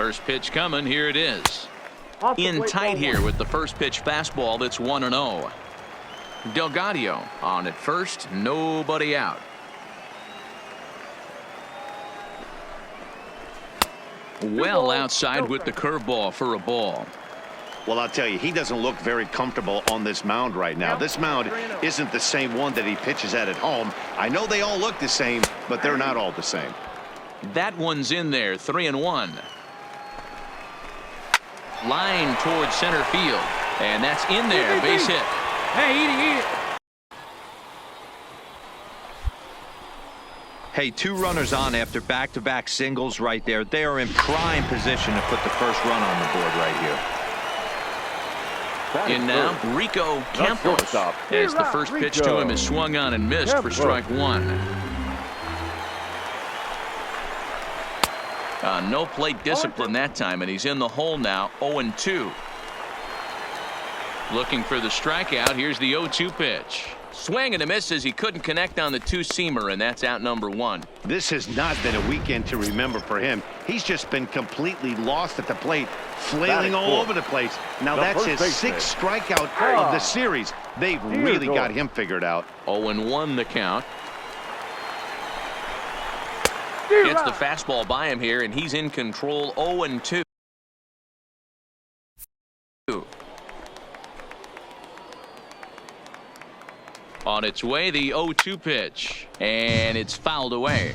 First pitch coming. Here it is. In tight here with the first pitch fastball. That's 1-0. Delgado on at first. Nobody out. Well outside with the curveball for a ball. Well, I'll tell you, he doesn't look very comfortable on this mound right now. This mound isn't the same one that he pitches at home. I know they all look the same, but they're not all the same. That one's in there. 3-1. Line towards center field. And that's in there. Base hit. Hey, eat it. Hey, 2 runners on after back-to-back singles right there. They are in prime position to put the first run on the board right here. In now, Rico Campos, as the first pitch to him is swung on and missed for strike 1. No plate discipline that time, and he's in the hole now. 0-2. Looking for the strikeout. Here's the 0-2 pitch. Swing and a miss as he couldn't connect on the two-seamer, and that's out number 1. This has not been a weekend to remember for him. He's just been completely lost at the plate, flailing all over the place. Now that's his 6th strikeout of the series. They've really got him figured out. 0-1 the count. Gets the fastball by him here, and he's in control. 0-2. On its way, the 0-2 pitch, and it's fouled away.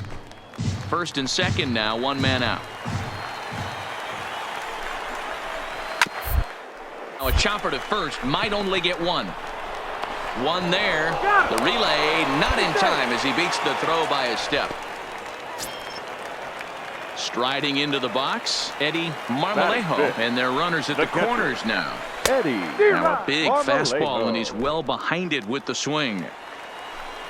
First and second now, 1 man out. Now a chopper to first, might only get 1. 1 there. The relay not in time as he beats the throw by a step. Striding into the box, Eddie Marmolejo, and their runners at the corners now. Now a big fastball, and he's well behind it with the swing.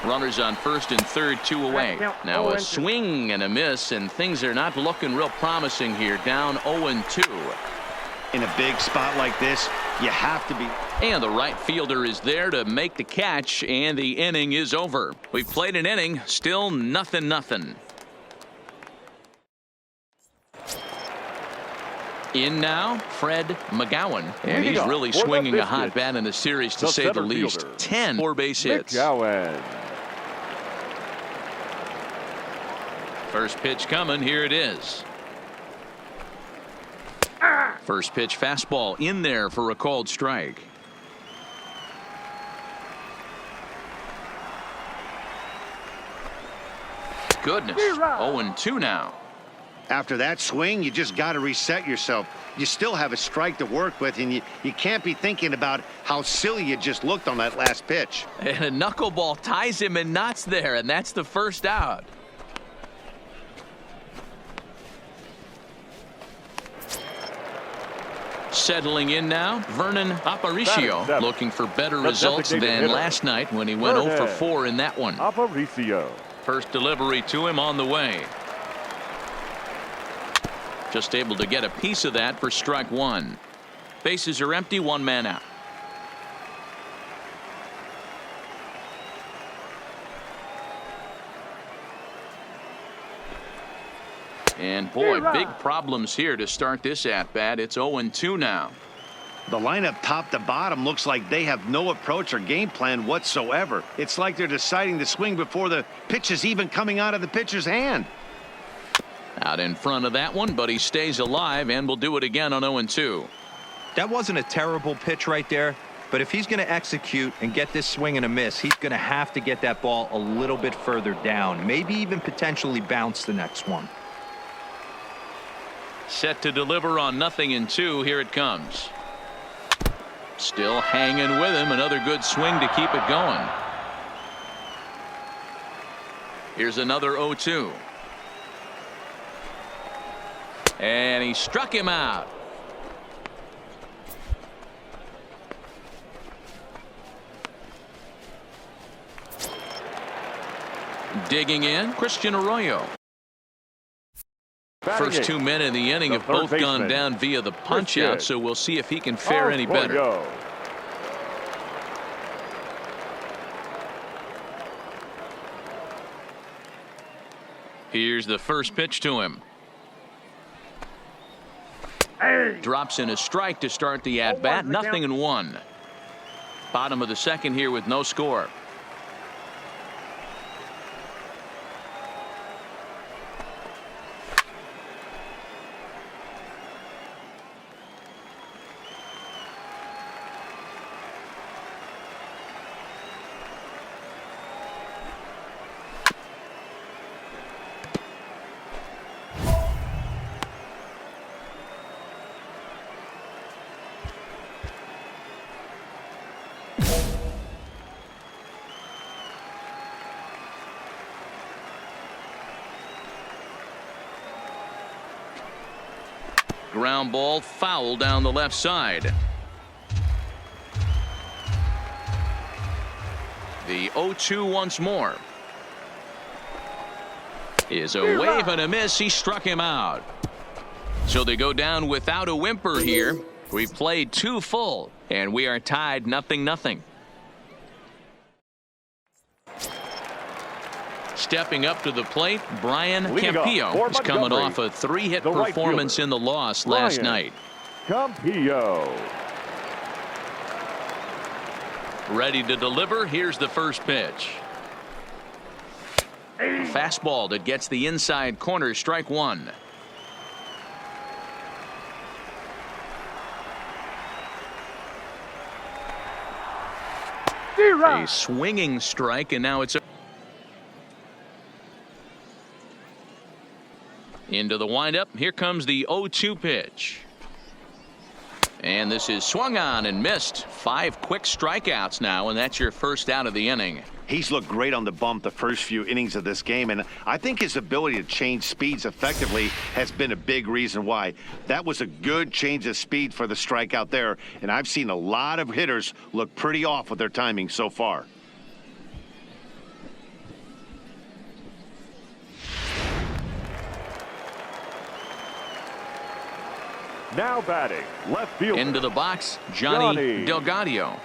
Runners on first and third, 2 away. Now a swing and a miss, and things are not looking real promising here. Down 0-2. In a big spot like this, you have to be. And the right fielder is there to make the catch, and the inning is over. We've played an inning, still 0-0. In now, Fred McGowan, and he's really swinging a hot bat in the series, to say the least. 10 4-base hits. First pitch coming. Here it is. First pitch fastball in there for a called strike. Goodness. 0-2 now. After that swing, you just got to reset yourself. You still have a strike to work with, and you can't be thinking about how silly you just looked on that last pitch. And a knuckleball ties him in knots there, and that's the first out. Settling in now, Vernon Aparicio, looking for better results than last night when he went 0 for 4 in that one. First delivery to him on the way. Just able to get a piece of that for strike 1. Bases are empty, 1 man out. And boy, big problems here to start this at-bat. It's 0-2 now. The lineup top to bottom looks like they have no approach or game plan whatsoever. It's like they're deciding to swing before the pitch is even coming out of the pitcher's hand. Out in front of that one, but he stays alive and will do it again on 0-2. That wasn't a terrible pitch right there, but if he's going to execute and get this swing and a miss, he's going to have to get that ball a little bit further down, maybe even potentially bounce the next one. Set to deliver on 0-2. Here it comes. Still hanging with him. Another good swing to keep it going. Here's another 0-2. And he struck him out. Digging in, Christian Arroyo. First 2 men in the inning have both gone down via the punch out, so we'll see if he can fare any better. Here's the first pitch to him. Drops in a strike to start the at-bat. 0-1. Bottom of the second here with no score. Ground ball foul down the left side. The 0-2 once more. Is a wave and a miss. He struck him out. So they go down without a whimper here. We've played 2 full and we are tied 0-0. Stepping up to the plate, Brian Campillo is coming off a 3-hit performance in the loss last night. Campillo. Ready to deliver. Here's the first pitch. Fastball that gets the inside corner. Strike 1. A swinging strike, and now it's into the windup. Here comes the 0-2 pitch. And this is swung on and missed. 5 quick strikeouts now, and that's your first out of the inning. He's looked great on the bump the first few innings of this game, and I think his ability to change speeds effectively has been a big reason why. That was a good change of speed for the strikeout there, and I've seen a lot of hitters look pretty off with their timing so far. Now batting, left field. Into the box, Johnny Delgado.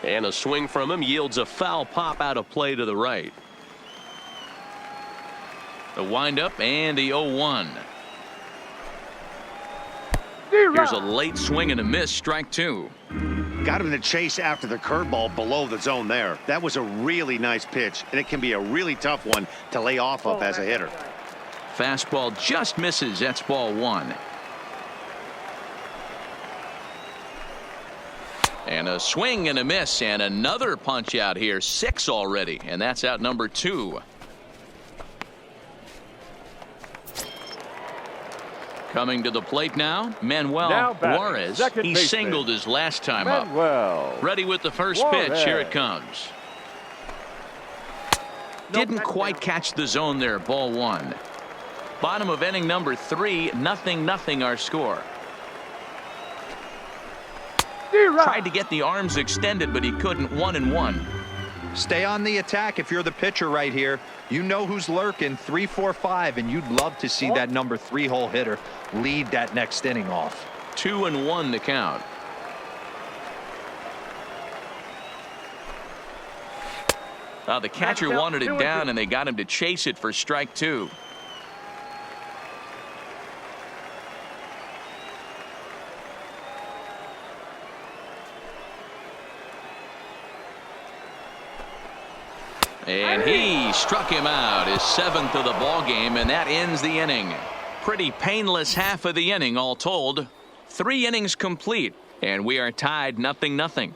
And a swing from him yields a foul pop out of play to the right. The windup and the 0-1. Here's a late swing and a miss. Strike 2. Got him to chase after the curveball below the zone there. That was a really nice pitch, and it can be a really tough one to lay off of as a hitter. Fastball just misses. That's ball 1. And a swing and a miss, and another punch out here. 6 already, and that's out number 2. Coming to the plate now, Manuel Juarez. He singled his last time up. Ready with the first pitch. Here it comes. Didn't quite catch the zone there. Ball 1. Bottom of inning number 3, 0-0 our score. Tried to get the arms extended, but he couldn't. 1-1. Stay on the attack if you're the pitcher right here. You know who's lurking. 3, 4, 5, and you'd love to see that number 3-hole hitter lead that next inning off. 2-1 the count. The catcher wanted it down, and they got him to chase it for strike 2. And he struck him out, his 7th of the ball game, and that ends the inning. Pretty painless half of the inning all told. 3 innings complete, and we are tied 0-0.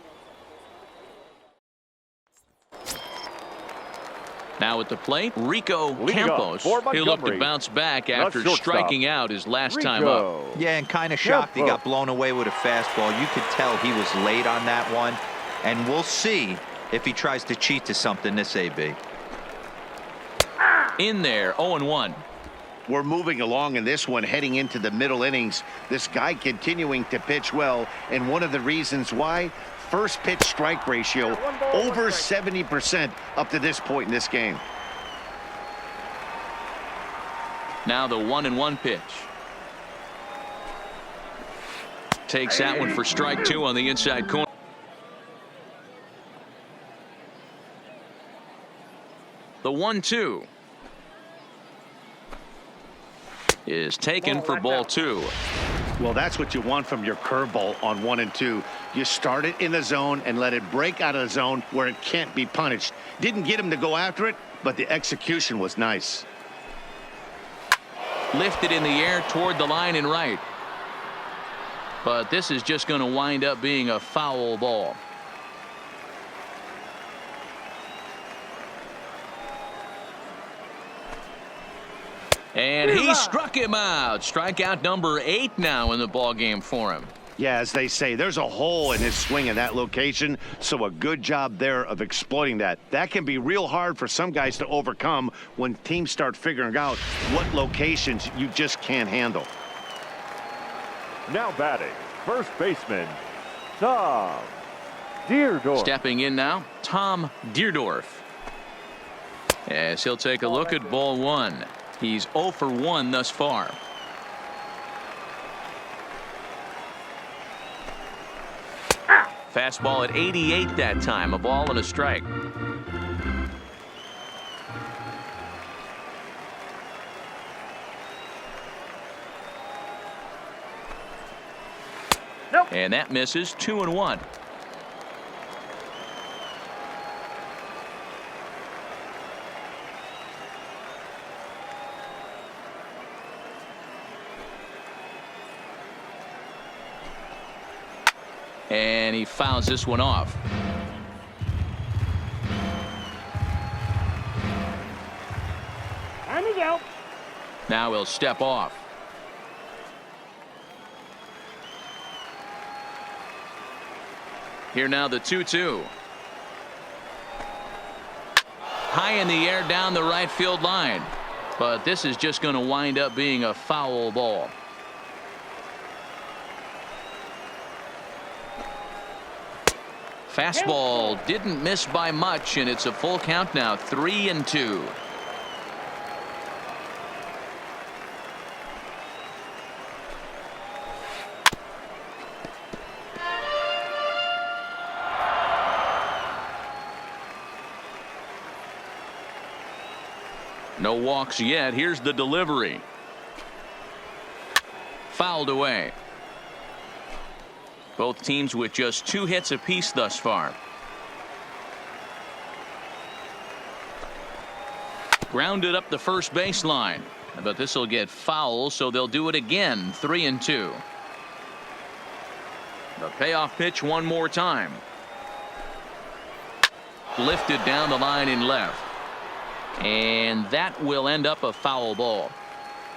Now at the plate, Rico Campos. He looked to bounce back after striking out his last time up. Yeah, and kind of shocked he got blown away with a fastball. You could tell he was late on that one, and we'll see if he tries to cheat to something this AB. In there, 0-1. We're moving along in this one, heading into the middle innings. This guy continuing to pitch well, and one of the reasons why, first pitch strike ratio over 70% up to this point in this game. Now the 1-1 pitch. Takes that one for strike 2 on the inside corner. The 1-2. is taken for ball 2. Well, that's what you want from your curveball on 1 and 2. You start it in the zone and let it break out of the zone where it can't be punished. Didn't get him to go after it, but the execution was nice. Lifted in the air toward the line and right. But this is just going to wind up being a foul ball. And he struck him out. Strikeout number 8 now in the ball game for him. Yeah, as they say, there's a hole in his swing in that location, so a good job there of exploiting that. That can be real hard for some guys to overcome when teams start figuring out what locations you just can't handle. Now batting, first baseman, Tom Deerdorf. Stepping in now, Tom Deerdorf. As he'll take a look at ball 1. He's 0 for 1 thus far. Fastball at 88 that time. A ball and a strike. Nope. And that misses. 2-1. And he fouls this one off. Time is out. Now he'll step off. Here now the 2-2. High in the air down the right field line. But this is just going to wind up being a foul ball. Fastball didn't miss by much, and it's a full count now. 3-2. No walks yet. Here's the delivery. Fouled away. Both teams with just 2 hits apiece thus far. Grounded up the first baseline, but this will get foul, so they'll do it again. 3-2. The payoff pitch one more time. Lifted down the line in left. And that will end up a foul ball.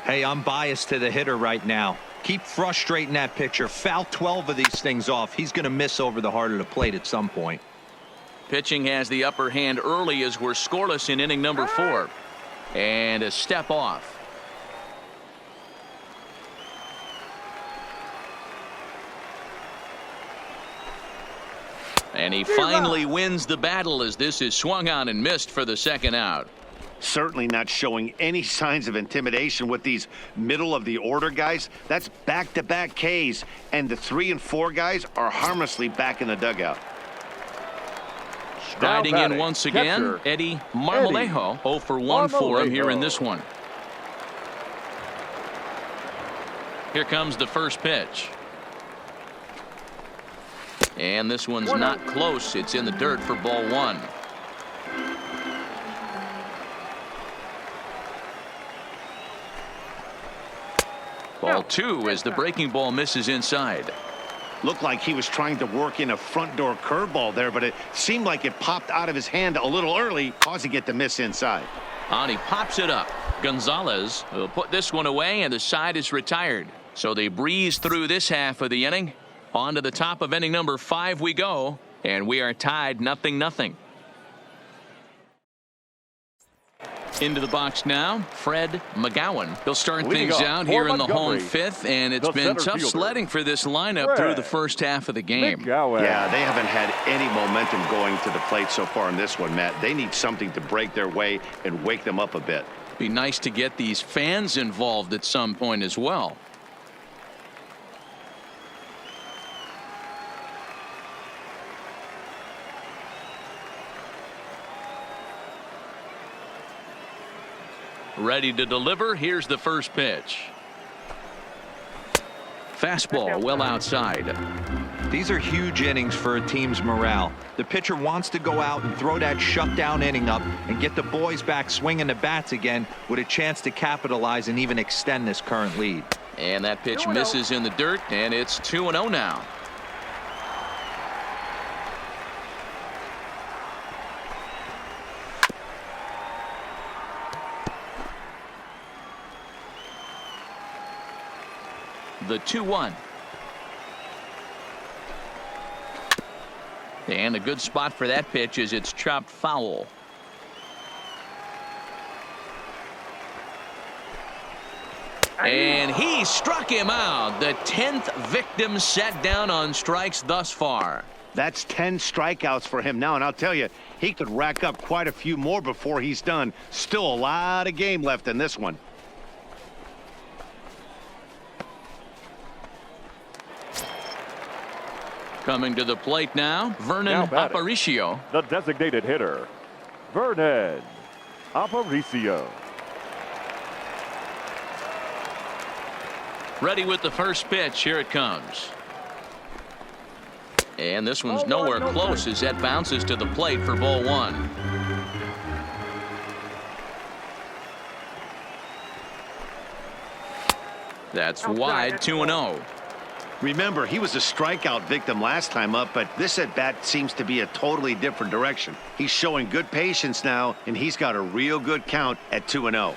Hey, I'm biased to the hitter right now. Keep frustrating that pitcher. Foul 12 of these things off. He's going to miss over the heart of the plate at some point. Pitching has the upper hand early as we're scoreless in inning number 4. And a step off. And he finally wins the battle as this is swung on and missed for the second out. Certainly not showing any signs of intimidation with these middle of the order guys. That's back-to-back Ks, and the 3 and 4 guys are harmlessly back in the dugout. Riding in once again, Eddie Marmolejo. 0 for 1 for him here in this one. Here comes the first pitch. And this one's not close. It's in the dirt for ball 1. Ball 2 as the breaking ball misses inside. Looked like he was trying to work in a front door curveball there, but it seemed like it popped out of his hand a little early, causing it to miss inside. And he pops it up. Gonzalez will put this one away, and the side is retired. So they breeze through this half of the inning. On to the top of inning number 5 we go, and we are tied 0-0. Into the box now, Fred McGowan. He'll start things out here in the home 5th, and it's been tough sledding for this lineup through the first half of the game. Yeah, they haven't had any momentum going to the plate so far in this one, Matt. They need something to break their way and wake them up a bit. Be nice to get these fans involved at some point as well. Ready to deliver. Here's the first pitch. Fastball well outside. These are huge innings for a team's morale. The pitcher wants to go out and throw that shutdown inning up and get the boys back swinging the bats again with a chance to capitalize and even extend this current lead. And that pitch misses in the dirt, and it's 2-0 now. The 2-1. And a good spot for that pitch as it's chopped foul. And he struck him out. The 10th victim set down on strikes thus far. That's 10 strikeouts for him now, and I'll tell you, he could rack up quite a few more before he's done. Still a lot of game left in this one. Coming to the plate now, Vernon Aparicio. The designated hitter, Vernon Aparicio. Ready with the first pitch. Here it comes. And this one's nowhere close as that bounces to the plate for ball one. That's wide, 2-0. Remember, he was a strikeout victim last time up, but this at-bat seems to be a totally different direction. He's showing good patience now, and he's got a real good count at 2-0.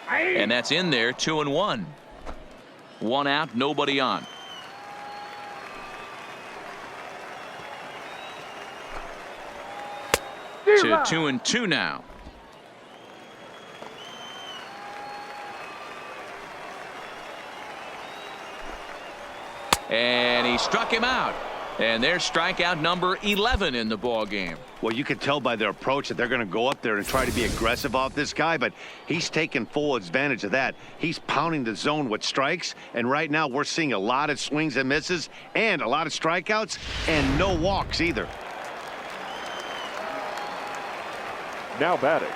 And that's in there, 2-1. One out, nobody on. To 2-2 now. And he struck him out. And there's strikeout number 11 in the ball game. Well, you can tell by their approach that they're going to go up there and try to be aggressive off this guy, but he's taking full advantage of that. He's pounding the zone with strikes, and right now we're seeing a lot of swings and misses and a lot of strikeouts and no walks either. Now batting,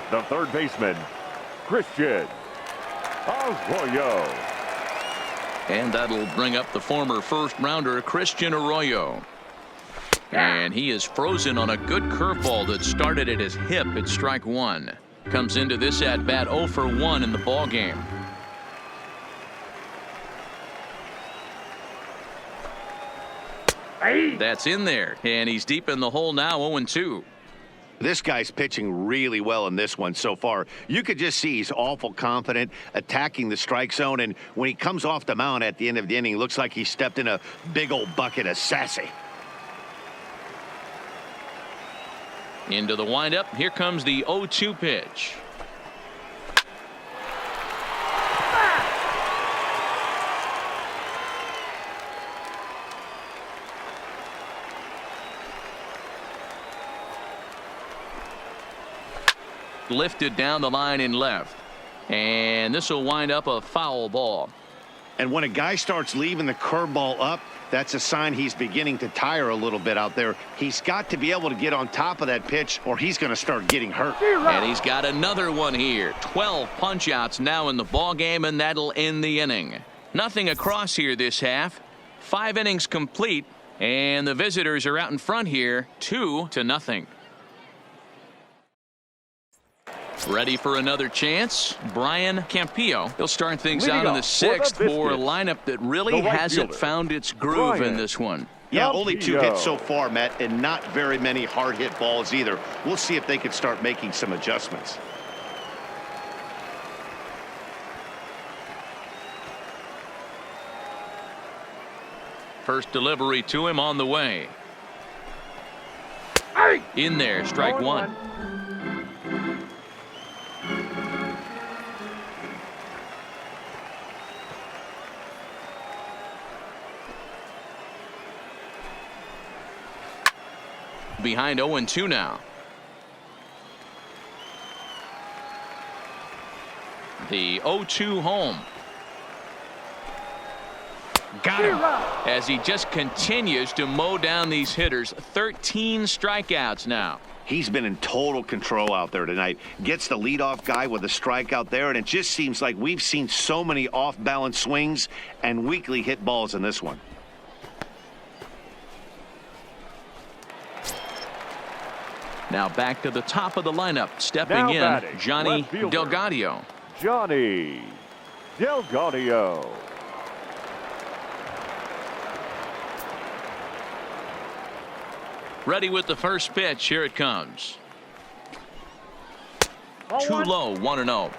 the third baseman, Christian Arroyo. And that'll bring up the former first-rounder, Christian Arroyo. And he is frozen on a good curveball that started at his hip at strike one. Comes into this at-bat 0 for 1 in the ball game. That's in there, and he's deep in the hole now, 0-2. This guy's pitching really well in this one so far. You could just see he's awful confident, attacking the strike zone, and when he comes off the mound at the end of the inning, looks like he stepped in a big old bucket of sassy. Into the windup. Here comes the 0-2 pitch. Lifted down the line in left. And this will wind up a foul ball. And when a guy starts leaving the curveball up, that's a sign he's beginning to tire a little bit out there. He's got to be able to get on top of that pitch or he's going to start getting hurt. And he's got another one here. 12 punch outs now in the ball game, and that'll end the inning. Nothing across here this half. 5 innings complete, and the visitors are out in front here 2-0. Ready for another chance? Brian Campillo. He'll start things out in the 6th for a lineup that really hasn't found its groove in this one. Yeah, only 2 hits so far, Matt, and not very many hard hit balls either. We'll see if they can start making some adjustments. First delivery to him on the way. In there, strike one. Behind 0-2 now. The 0-2 home. Got him. As he just continues to mow down these hitters. 13 strikeouts now. He's been in total control out there tonight. Gets the leadoff guy with a strikeout there, and it just seems like we've seen so many off-balance swings and weakly hit balls in this one. Now back to the top of the lineup. Stepping in, batting, Johnny left fielder, Delgado. Johnny Delgado. Ready with the first pitch. Here it comes. Too low, 1-0.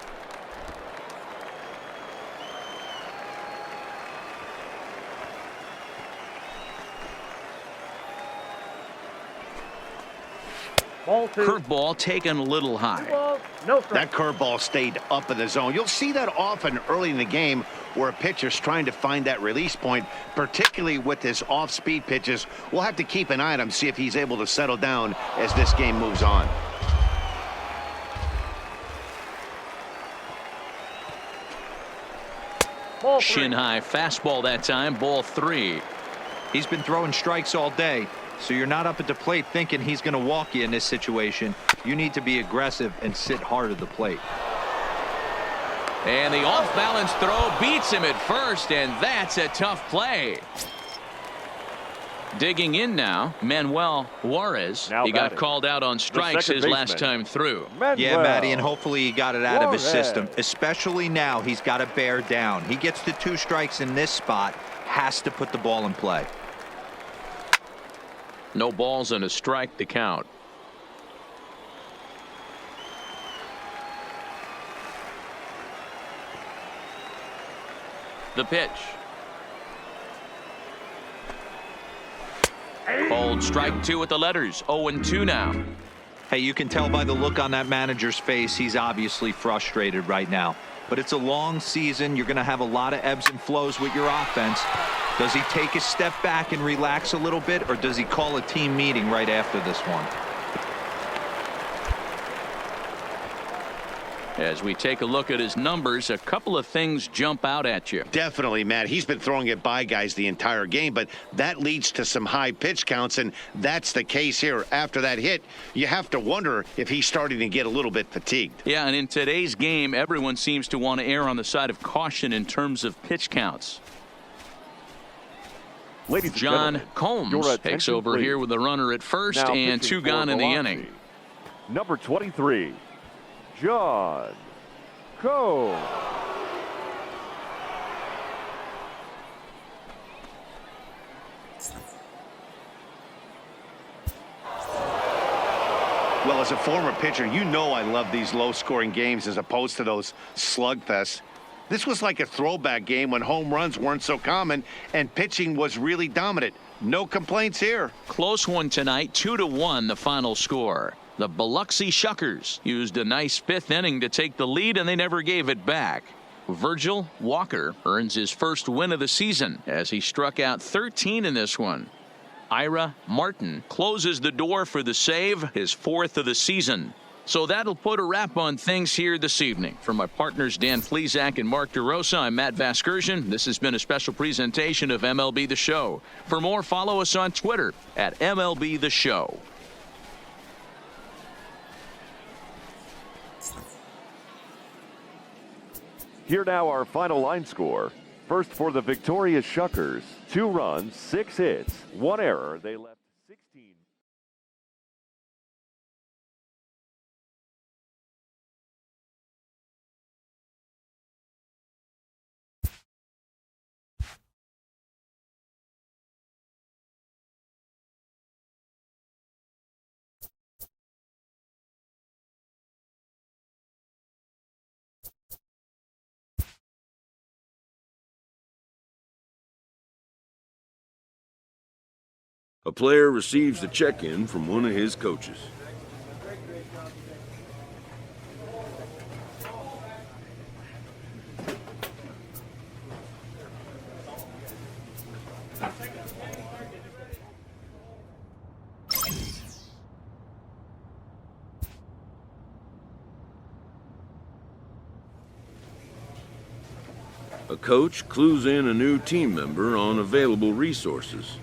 Curveball taken a little high. That curveball stayed up in the zone. You'll see that often early in the game where a pitcher's trying to find that release point, particularly with his off-speed pitches. We'll have to keep an eye on him, see if he's able to settle down as this game moves on. Shin high fastball that time. Ball 3. He's been throwing strikes all day, so you're not up at the plate thinking he's going to walk you in this situation. You need to be aggressive and sit hard at the plate. And the off-balance throw beats him at first, and that's a tough play. Digging in now, Manuel Juarez. Now he got batting, called out on strikes his last time through. Yeah, Matty, and hopefully he got it out of his Juarez. system. Especially now, he's got to bear down. He gets to 2 strikes in this spot, has to put the ball in play. No balls and a strike to count. The pitch. Called strike 2 with the letters. 0-2 now. Hey, you can tell by the look on that manager's face, he's obviously frustrated right now. But it's a long season. You're going to have a lot of ebbs and flows with your offense. Does he take a step back and relax a little bit, or does he call a team meeting right after this one? As we take a look at his numbers, a couple of things jump out at you. Definitely, Matt. He's been throwing it by guys the entire game, but that leads to some high pitch counts, and that's the case here. After that hit, you have to wonder if he's starting to get a little bit fatigued. Yeah, and in today's game, everyone seems to want to err on the side of caution in terms of pitch counts. Ladies and John gentlemen, Combs your takes attention, over please. here with a runner at first Now and pitching 2 gone for in the Velocity, inning. Number 23, John Combs. Well, as a former pitcher, you know I love these low-scoring games as opposed to those slugfests. This was like a throwback game when home runs weren't so common and pitching was really dominant. No complaints here. Close one tonight, 2-1 the final score. The Biloxi Shuckers used a nice 5th inning to take the lead, and they never gave it back. Virgil Walker earns his first win of the season as he struck out 13 in this one. Ira Martin closes the door for the save, his 4th of the season. So that'll put a wrap on things here this evening. For my partners Dan Flezak and Mark DeRosa, I'm Matt Vasgersian. This has been a special presentation of MLB The Show. For more, follow us on Twitter at MLB The Show. Here now our final line score. First for the victorious Shuckers, 2 runs, 6 hits, 1 error. They left 16. A player receives a check-in from one of his coaches. A coach clues in a new team member on available resources.